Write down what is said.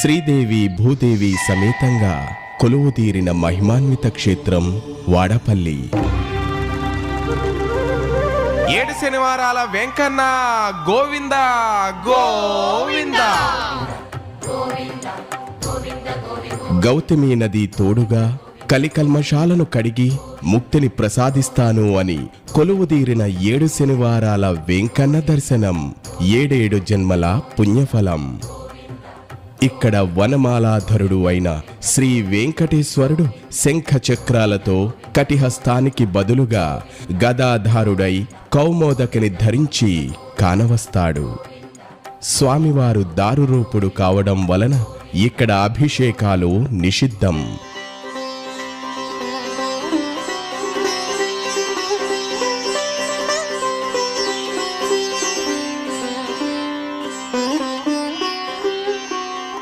శ్రీదేవి భూదేవి సమేతంగా కొలువుతీరిన మహిమాన్విత క్షేత్రం వాడపల్లి. 7 శనివారాల వెంకన్న గోవింద గోవింద. గౌతమి నది తోడుగా కలికల్మషాలను కడిగి ముక్తిని ప్రసాదిస్తాను అని కొలువుదీరిన 7 శనివారాల వెంకన్న దర్శనం 7 జన్మల పుణ్యఫలం. ఇక్కడ వనమాలాధరుడు అయిన శ్రీ వెంకటేశ్వరుడు శంఖ చక్రాలతో కటిహస్తానికి బదులుగా గదాధారుడై కౌమోదకిని ధరించి కానవస్తాడు. స్వామివారు దారురూపుడు కావడం వలన ఇక్కడ అభిషేకాలు నిషిద్ధం.